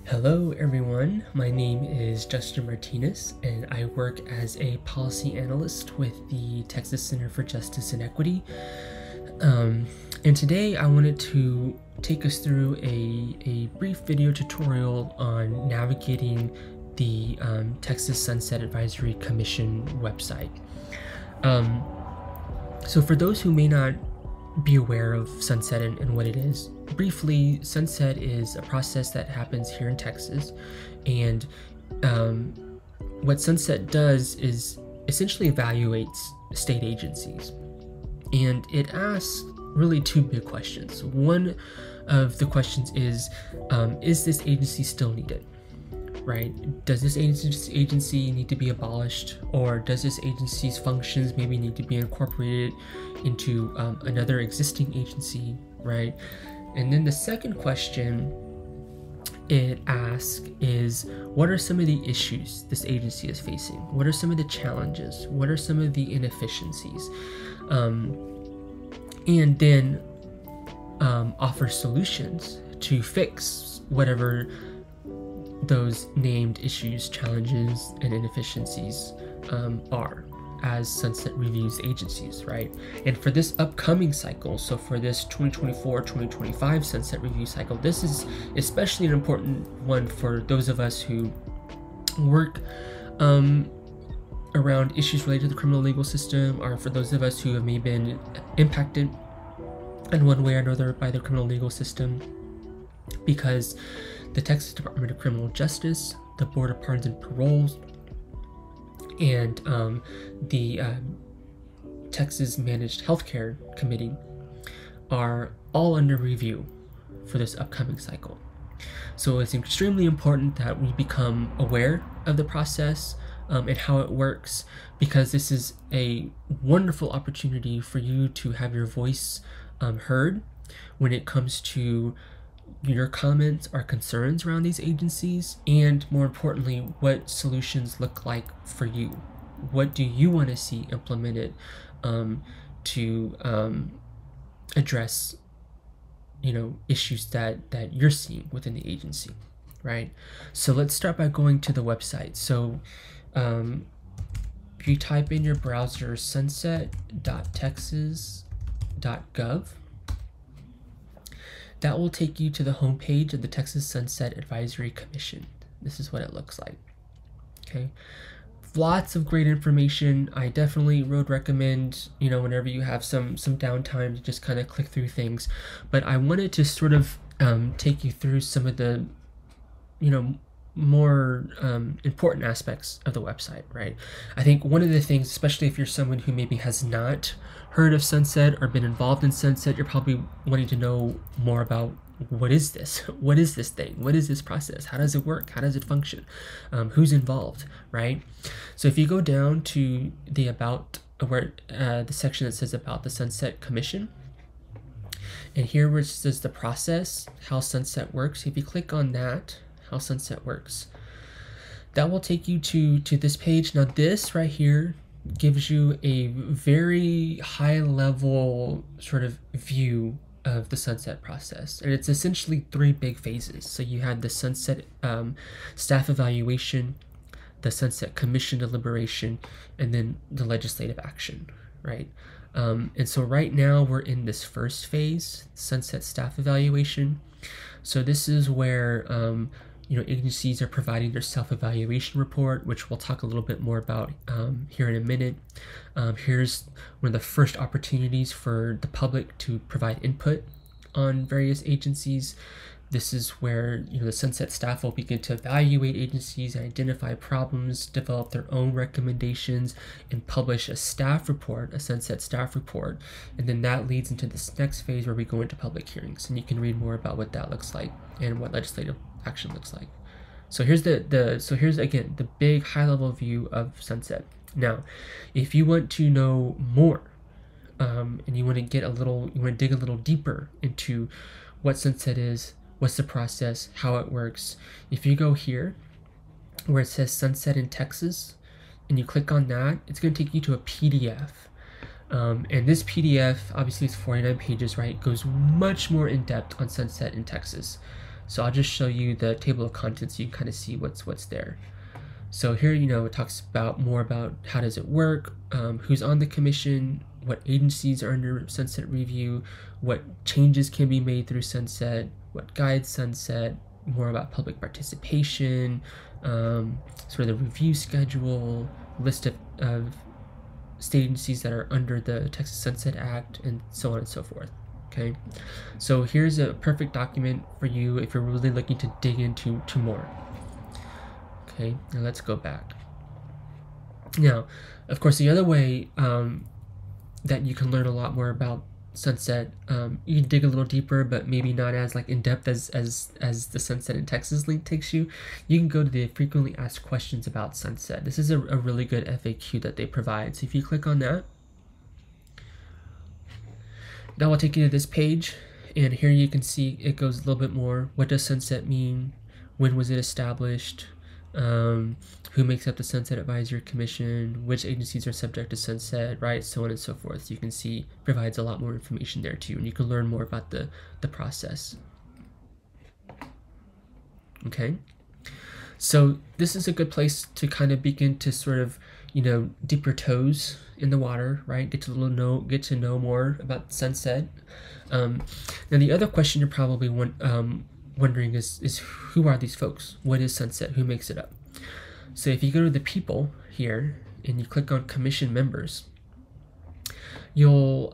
Hello everyone, my name is Justin Martinez and I work as a policy analyst with the Texas Center for Justice and Equity. And today I wanted to take us through a brief video tutorial on navigating the Texas Sunset Advisory Commission website. So for those who may not be aware of Sunset and what it is, briefly, Sunset is a process that happens here in Texas, and what Sunset does is essentially evaluates state agencies, and it asks really two big questions. One of the questions is this agency still needed? Right? Does this agency need to be abolished, or does this agency's functions maybe need to be incorporated into another existing agency, right? And then the second question it asks is, what are some of the issues this agency is facing? What are some of the challenges? What are some of the inefficiencies? And then offer solutions to fix whatever those named issues, challenges, and inefficiencies are as Sunset reviews agencies, right? And for this upcoming cycle, so for this 2024-2025 Sunset review cycle, this is especially an important one for those of us who work around issues related to the criminal legal system, or for those of us who have maybe been impacted in one way or another by the criminal legal system, because the Texas Department of Criminal Justice, the Board of Pardons and Paroles, and the Texas Managed Healthcare Committee are all under review for this upcoming cycle. So it's extremely important that we become aware of the process and how it works, because this is a wonderful opportunity for you to have your voice heard when it comes to your comments or concerns around these agencies, and more importantly, what solutions look like for you. What do you want to see implemented to address, issues that you're seeing within the agency, right? So let's start by going to the website. So if you type in your browser sunset.texas.gov, that will take you to the homepage of the Texas Sunset Advisory Commission. This is what it looks like. Okay, lots of great information. I definitely would recommend, whenever you have some downtime, to just kind of click through things. But I wanted to sort of take you through some of the, more important aspects of the website, right? I think one of the things, especially if you're someone who maybe has not heard of Sunset or been involved in Sunset, you're probably wanting to know more about what is this? What is this thing? What is this process? How does it work? How does it function? Who's involved, right? So if you go down to the about, where the section that says about the Sunset Commission, and here where it says the process, how Sunset works, if you click on that, how Sunset works, that will take you to this page. Now this right here gives you a very high level sort of view of the Sunset process, and it's essentially three big phases. So you had the Sunset staff evaluation, the Sunset Commission deliberation, and then the legislative action, right? And so right now we're in this first phase, Sunset staff evaluation. So this is where agencies are providing their self-evaluation report, which we'll talk a little bit more about here in a minute. Here's one of the first opportunities for the public to provide input on various agencies. This is where the Sunset staff will begin to evaluate agencies, identify problems, develop their own recommendations, and publish a staff report, a Sunset staff report. And then that leads into this next phase where we go into public hearings, and you can read more about what that looks like and what legislative action looks like. So here's here's again the big high-level view of Sunset. Now, if you want to know more, and you want to dig a little deeper into what Sunset is, what's the process, how it works, if you go here where it says Sunset in Texas, and you click on that, it's going to take you to a PDF. And this PDF, obviously it's 49 pages, right? It goes much more in depth on Sunset in Texas. So I'll just show you the table of contents so you can kind of see what's there. So here, it talks about more about how does it work, who's on the commission, what agencies are under Sunset Review, what changes can be made through Sunset, what guides Sunset, more about public participation, sort of the review schedule, list of state agencies that are under the Texas Sunset Act, and so on and so forth. Okay, so here's a perfect document for you if you're really looking to dig into more. Okay, now let's go back. Now, of course, the other way that you can learn a lot more about Sunset, you can dig a little deeper, but maybe not as in depth as the Sunset in Texas link takes you. You can go to the frequently asked questions about Sunset. This is a really good FAQ that they provide. So if you click on that, that will take you to this page, and here you can see it goes a little bit more. What does Sunset mean? When was it established? Who makes up the Sunset Advisory Commission, which agencies are subject to Sunset, right, so on and so forth. You can see provides a lot more information there too, and you can learn more about the process. Okay, so this is a good place to kind of begin to sort of dip your toes in the water, right? Get to know more about Sunset. Now the other question you're probably wondering is who are these folks? What is Sunset? Who makes it up? So if you go to the people here and you click on commission members, you'll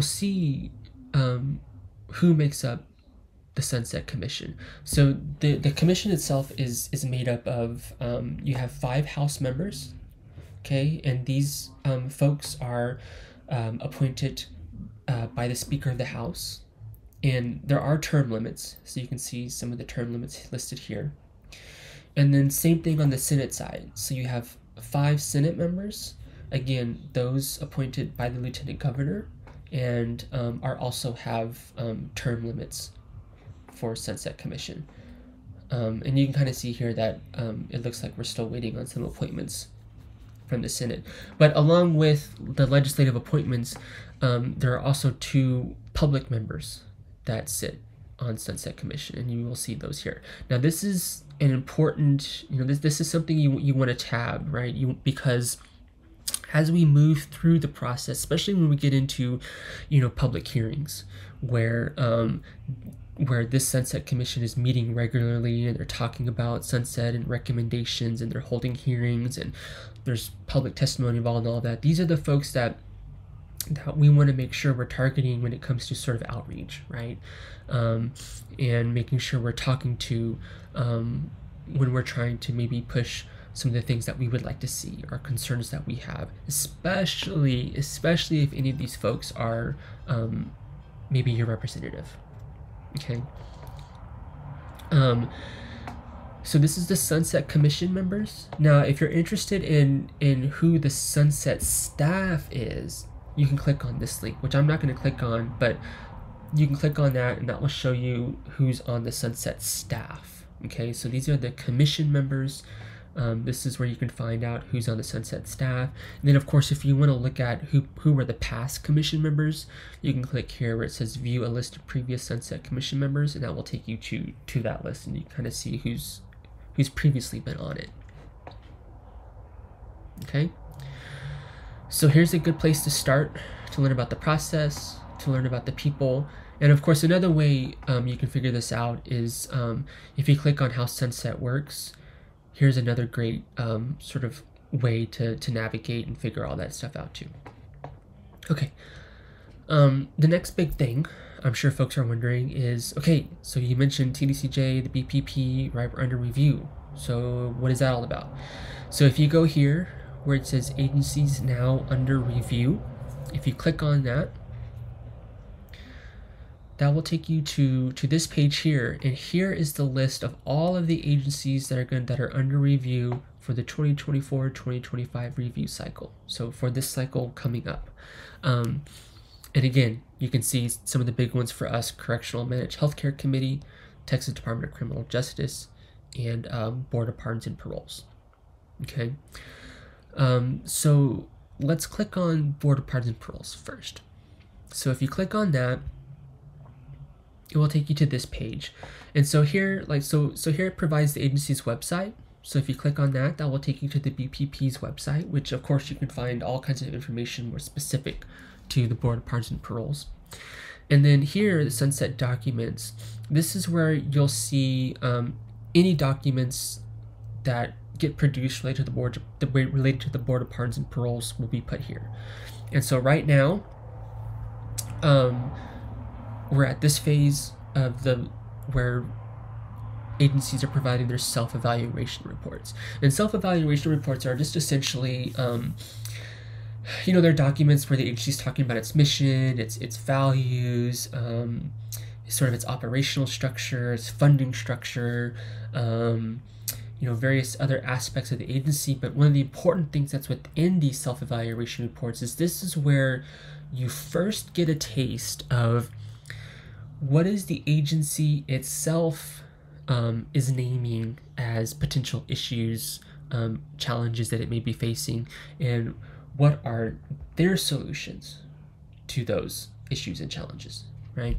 see who makes up the Sunset Commission. So the commission itself is made up of you have 5 House members, okay, and these folks are appointed by the Speaker of the House. And there are term limits, so you can see some of the term limits listed here. And then same thing on the Senate side. So you have 5 Senate members, again, those appointed by the Lieutenant Governor, and are also have term limits for Sunset Commission. And you can kind of see here that it looks like we're still waiting on some appointments from the Senate. But along with the legislative appointments, there are also 2 public members that sit on Sunset Commission, and you will see those here. Now this is an important, this is something you want to tab, right? Because as we move through the process, especially when we get into, public hearings, where this Sunset Commission is meeting regularly and they're talking about Sunset and recommendations and they're holding hearings and there's public testimony involved and all that. These are the folks that we want to make sure we're targeting when it comes to sort of outreach, right? And making sure we're talking to when we're trying to maybe push some of the things that we would like to see, or concerns that we have, especially if any of these folks are maybe your representative. Okay. So this is the Sunset Commission members. Now, if you're interested in who the Sunset staff is, you can click on this link, which I'm not going to click on, but you can click on that and that will show you who's on the Sunset staff. Okay, so these are the commission members. This is where you can find out who's on the Sunset staff. And then, of course, if you want to look at who were the past commission members, you can click here where it says view a list of previous Sunset Commission members, and that will take you to that list, and you kind of see who's previously been on it. Okay, so here's a good place to start to learn about the process, to learn about the people. And of course, another way you can figure this out is if you click on how Sunset works. Here's another great sort of way to navigate and figure all that stuff out too. Okay, the next big thing I'm sure folks are wondering is, okay, so you mentioned TDCJ, the BPP, right, we're under review. So what is that all about? So if you go here where it says agencies now under review, if you click on that, that will take you to this page here, and here is the list of all of the agencies that are under review for the 2024-2025 review cycle. So for this cycle coming up, and again, you can see some of the big ones for us: Correctional Managed Healthcare Committee, Texas Department of Criminal Justice, and Board of Pardons and Paroles. Okay, so let's click on Board of Pardons and Paroles first. So if you click on that, it will take you to this page. And so here, so here it provides the agency's website. So if you click on that, that will take you to the BPP's website, which of course you can find all kinds of information more specific to the Board of Pardons and Paroles. And then here, the Sunset Documents, this is where you'll see any documents that get produced related to the Board of Pardons and Paroles will be put here. And so right now, we're at this phase of where agencies are providing their self-evaluation reports. And self-evaluation reports are just essentially, they're documents where the agency is talking about its mission, its values, sort of its operational structure, its funding structure, various other aspects of the agency. But one of the important things that's within these self-evaluation reports is this is where you first get a taste of what is the agency itself is naming as potential issues, challenges that it may be facing, and what are their solutions to those issues and challenges, right?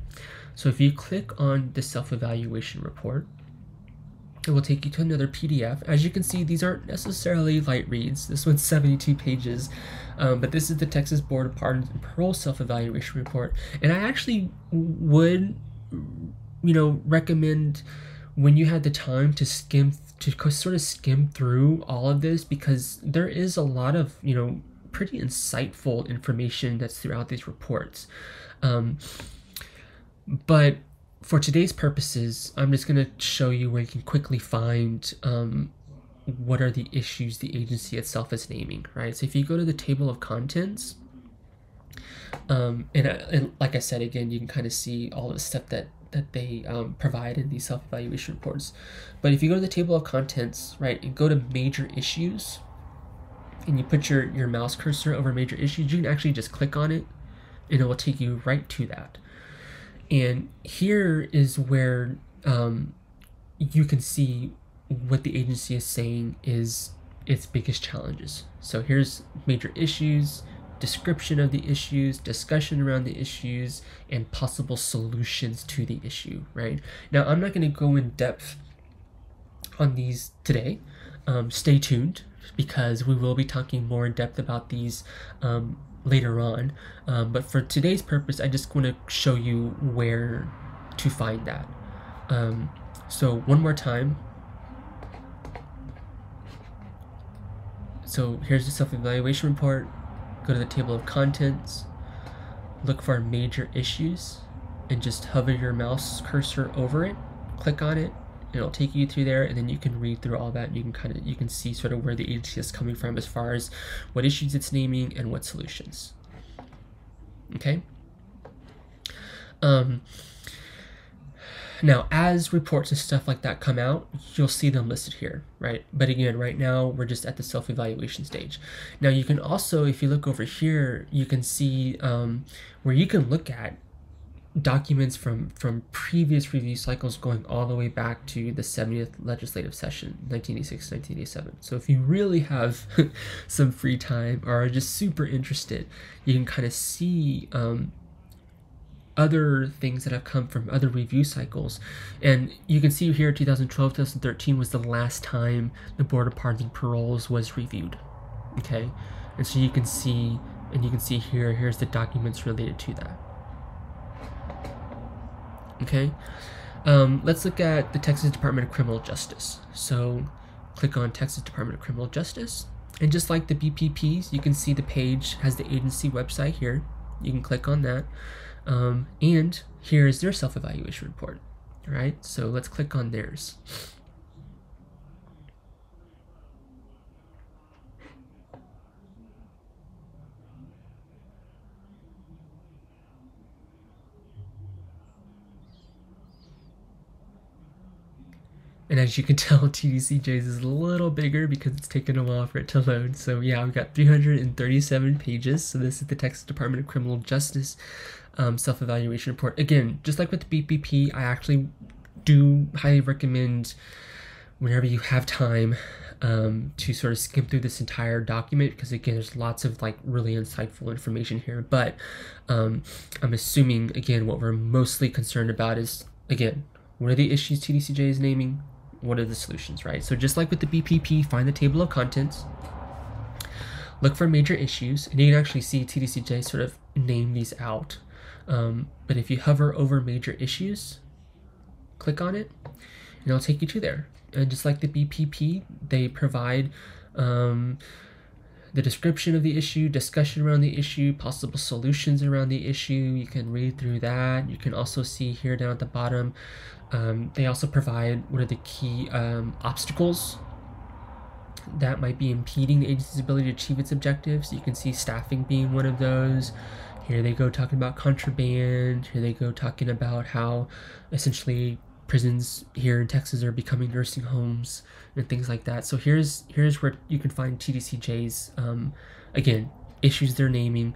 So if you click on the self-evaluation report, it will take you to another PDF. As you can see, these aren't necessarily light reads. This one's 72 pages, but this is the Texas Board of Pardons and Parole Self-Evaluation Report. And I actually would, recommend when you had the time to sort of skim through all of this, because there is a lot of, pretty insightful information that's throughout these reports. But for today's purposes, I'm just going to show you where you can quickly find what are the issues the agency itself is naming, right? So if you go to the table of contents, and like I said, again, you can kind of see all the stuff that they provide in these self-evaluation reports. But if you go to the table of contents, right, and go to major issues, and you put your mouse cursor over major issues, you can actually just click on it, and it will take you right to that. And here is where you can see what the agency is saying is its biggest challenges. So here's major issues, description of the issues, discussion around the issues, and possible solutions to the issue, right? Now, I'm not going to go in depth on these today. Stay tuned, because we will be talking more in depth about these later on. But for today's purpose, I just want to show you where to find that. So one more time. So here's the self-evaluation report. Go to the table of contents, look for major issues, and just hover your mouse cursor over it, click on it, and it'll take you through there, and then you can read through all that, and you can see sort of where the agency is coming from as far as what issues it's naming and what solutions. Okay? Now, as reports and stuff like that come out, you'll see them listed here, right? But again, right now, we're just at the self-evaluation stage. Now, you can also, if you look over here, you can see where you can look at documents from previous review cycles going all the way back to the 70th legislative session, 1986, 1987. So if you really have some free time or are just super interested, you can kind of see other things that have come from other review cycles. And you can see here 2012, 2013 was the last time the Board of Pardons and Paroles was reviewed. Okay, and so you can see, here's the documents related to that. Okay, let's look at the Texas Department of Criminal Justice. So click on Texas Department of Criminal Justice, and just like the BPPs, you can see the page has the agency website here. You can click on that. And here is their self-evaluation report. All right, so let's click on theirs. And as you can tell, TDCJ's is a little bigger because it's taken a while for it to load. So yeah, we've got 337 pages. So this is the Texas Department of Criminal Justice self-evaluation report. Again, just like with the BPP, I actually do highly recommend whenever you have time to sort of skim through this entire document, because again, there's lots of like really insightful information here, but I'm assuming, again, what we're mostly concerned about is, again, what are the issues TDCJ is naming? What are the solutions, right? So just like with the BPP, find the table of contents, look for major issues, and you can actually see TDCJ sort of name these out. But if you hover over major issues, click on it, and it'll take you to there. And just like the BPP, they provide the description of the issue, discussion around the issue, possible solutions around the issue. You can read through that. You can also see here down at the bottom, they also provide what are the key obstacles that might be impeding the agency's ability to achieve its objectives. You can see staffing being one of those. Here they go talking about contraband. Here they go talking about how essentially prisons here in Texas are becoming nursing homes and things like that. So here's where you can find TDCJ's again, issues they're naming,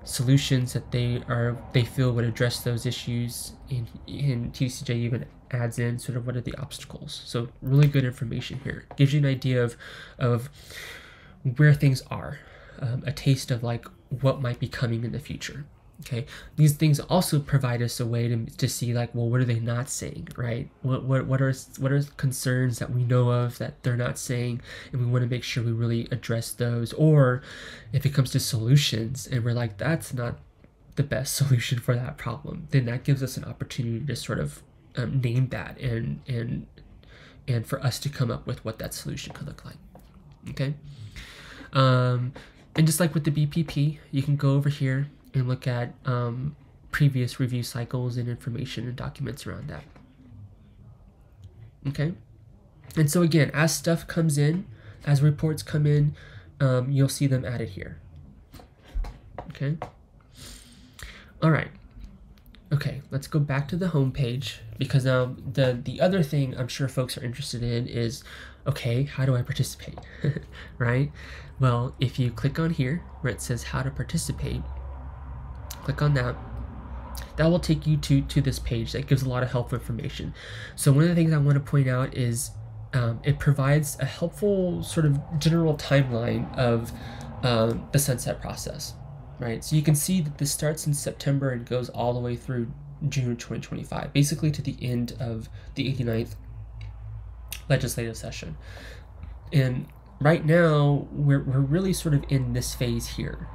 solutions that they feel would address those issues, and TDCJ even adds in sort of what are the obstacles. So really good information here. Gives you an idea of where things are, a taste of like what might be coming in the future. Okay, these things also provide us a way to see like, well, what are they not saying, right? What are concerns that we know of that they're not saying, and we want to make sure we really address those. Or if it comes to solutions and we're like, that's not the best solution for that problem, then that gives us an opportunity to sort of name that and for us to come up with what that solution could look like. Okay, and just like with the BPP, you can go over here and look at previous review cycles and information and documents around that. Okay, and so again, as stuff comes in, as reports come in, you'll see them added here. Okay, all right. Okay, let's go back to the home page, because the other thing I'm sure folks are interested in is, okay, how do I participate? Right? Well, if you click on here where it says how to participate, click on that. That will take you to this page that gives a lot of helpful information. So one of the things I want to point out is it provides a helpful sort of general timeline of the sunset process, right? So you can see that this starts in September and goes all the way through June 2025, basically to the end of the 89th legislative session. And right now, we're really sort of in this phase here.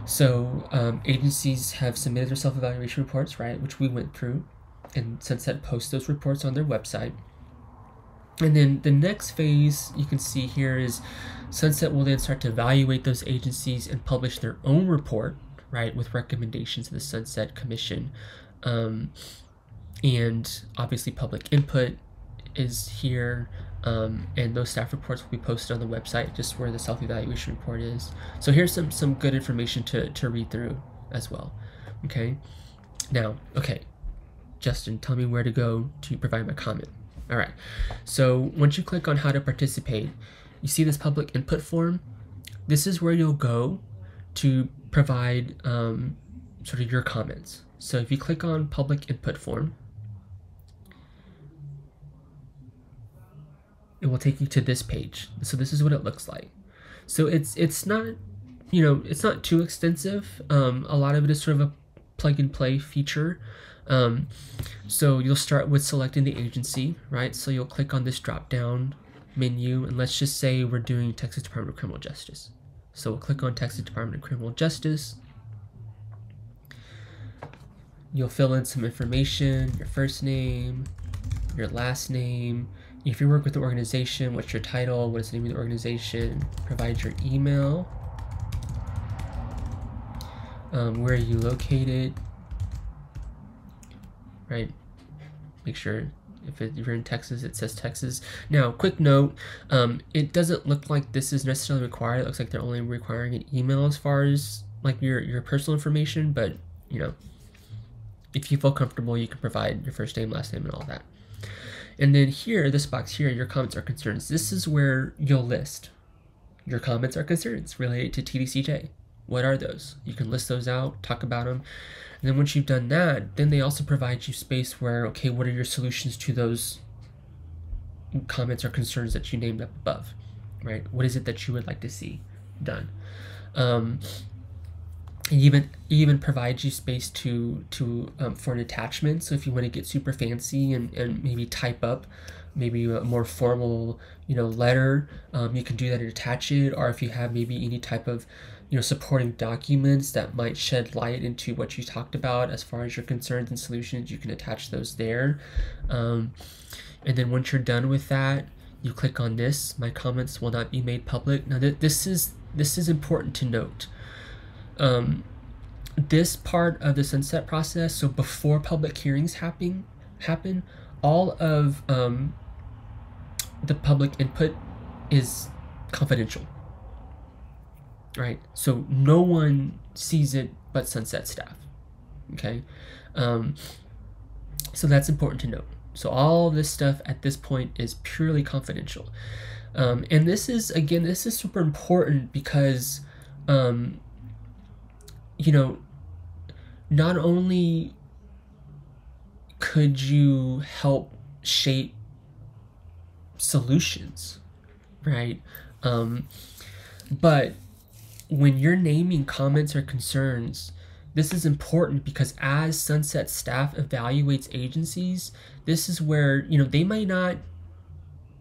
So agencies have submitted their self-evaluation reports, right, which we went through, and Sunset posts those reports on their website. And then the next phase you can see here is Sunset will then start to evaluate those agencies and publish their own report, right, with recommendations to the Sunset Commission. And obviously public input is here, and those staff reports will be posted on the website, just where the self-evaluation report is. So here's some good information to read through as well. Okay, now, okay, Justin, tell me where to go to provide my comment. All right, so once you click on how to participate, you see this public input form. This is where you'll go to provide sort of your comments. So if you click on public input form, it will take you to this page. So this is what it looks like. So it's not, it's not too extensive. A lot of it is sort of a plug and play feature. So you'll start with selecting the agency, right? So you'll click on this drop down menu, and let's just say we're doing Texas Department of Criminal Justice. So we'll click on Texas Department of Criminal Justice. You'll fill in some information, your first name, your last name. If you work with the organization, what's your title, what is the name of the organization, provide your email, where are you located, right? Make sure if you're in Texas, it says Texas. Now, quick note, it doesn't look like this is necessarily required. It looks like they're only requiring an email as far as like your personal information, but if you feel comfortable, you can provide your first name, last name, and all that. And then here, this box here, your comments or concerns. This is where you'll list your comments or concerns related to TDCJ. What are those? You can list those out, talk about them. And then once you've done that, then they also provide you space where, okay, what are your solutions to those comments or concerns that you named up above, right? What is it that you would like to see done? It even provides you space to for an attachment. So if you want to get super fancy and maybe type up maybe a more formal, letter, you can do that and attach it. Or if you have maybe any type of, supporting documents that might shed light into what you talked about as far as your concerns and solutions, you can attach those there. And then once you're done with that, you click on this. My comments will not be made public. Now this is important to note. This part of the sunset process, so before public hearings happen, all of the public input is confidential, right? So no one sees it but Sunset staff, okay? So that's important to note. So all of this stuff at this point is purely confidential. And this is super important because, not only could you help shape solutions, right? But when you're naming comments or concerns, this is important because as Sunset staff evaluates agencies, this is where, they might not,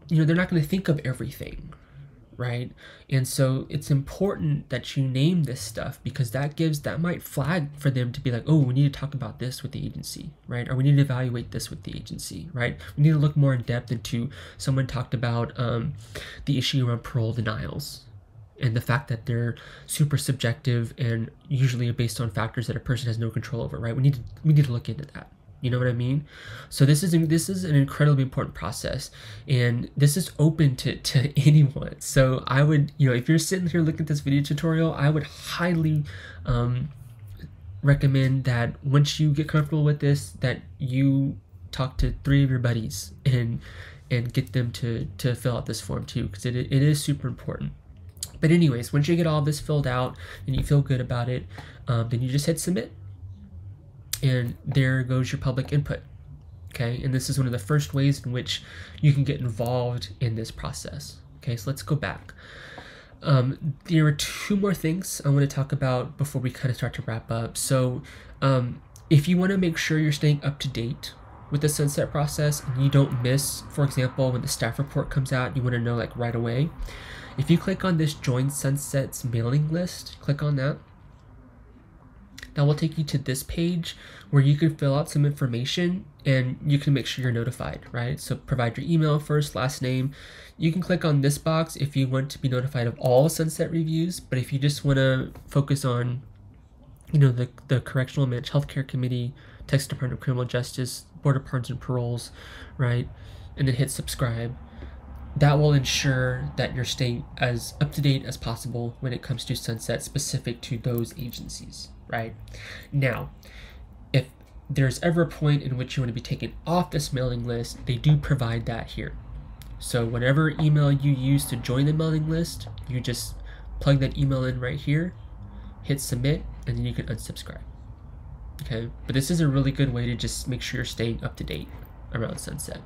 they're not going to think of everything, right? And so it's important that you name this stuff because that might flag for them to be like, oh, we need to talk about this with the agency, right? Or we need to evaluate this with the agency, right? We need to look more in depth into, someone talked about the issue around parole denials and the fact that they're super subjective and usually are based on factors that a person has no control over, right? We need to look into that. You know what I mean? So this is an incredibly important process, and this is open to anyone. So I would, if you're sitting here looking at this video tutorial, I would highly recommend that once you get comfortable with this, that you talk to 3 of your buddies and get them to fill out this form too, because it is super important. But anyways, once you get all this filled out and you feel good about it, then you just hit submit. And there goes your public input, okay? And this is one of the first ways in which you can get involved in this process, okay? So let's go back. There are 2 more things I want to talk about before we kind of start to wrap up. So if you want to make sure you're staying up to date with the sunset process and you don't miss, for example, when the staff report comes out, you want to know like right away. If you click on this Join Sunset's mailing list, click on that. That will take you to this page where you can fill out some information and you can make sure you're notified, right? So provide your email, first, last name. You can click on this box if you want to be notified of all sunset reviews, but if you just want to focus on, the Correctional and Mental Health Care Committee, Texas Department of Criminal Justice, Board of Pardons and Paroles, right? And then hit subscribe. That will ensure that you're staying as up to date as possible when it comes to sunset specific to those agencies. Right? Now, if there's ever a point in which you want to be taken off this mailing list, they do provide that here. So whatever email you use to join the mailing list, you just plug that email in right here, hit submit, and then you can unsubscribe. Okay? But this is a really good way to just make sure you're staying up to date around sunset.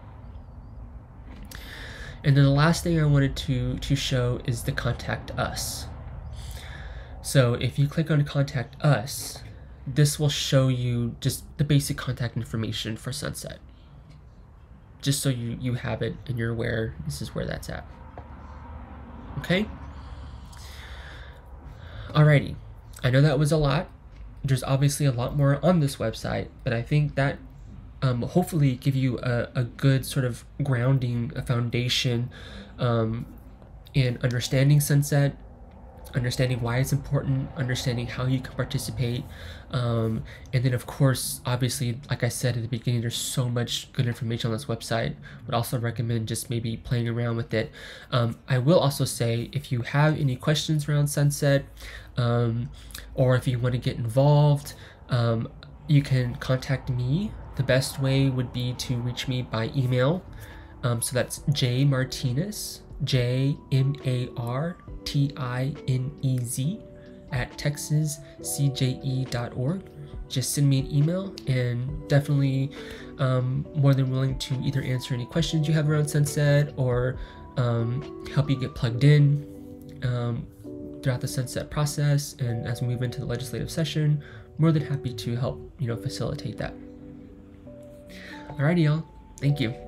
And then the last thing I wanted to show is the Contact Us. So if you click on Contact Us, this will show you just the basic contact information for Sunset. Just so you have it and you're aware this is where that's at. Okay? Alrighty. I know that was a lot. There's obviously a lot more on this website, but I think that hopefully give you a good sort of grounding, a foundation in understanding Sunset, understanding why it's important, understanding how you can participate, and then of course, obviously, like I said at the beginning, there's so much good information on this website. Would also recommend just maybe playing around with it. I will also say, if you have any questions around Sunset, or if you want to get involved, you can contact me. The best way would be to reach me by email. So that's jmartinez, JMARTINEZ texascje.org. Just send me an email, and definitely more than willing to either answer any questions you have around Sunset or help you get plugged in throughout the Sunset process. And as we move into the legislative session, more than happy to help facilitate that. Alrighty, y'all. Thank you.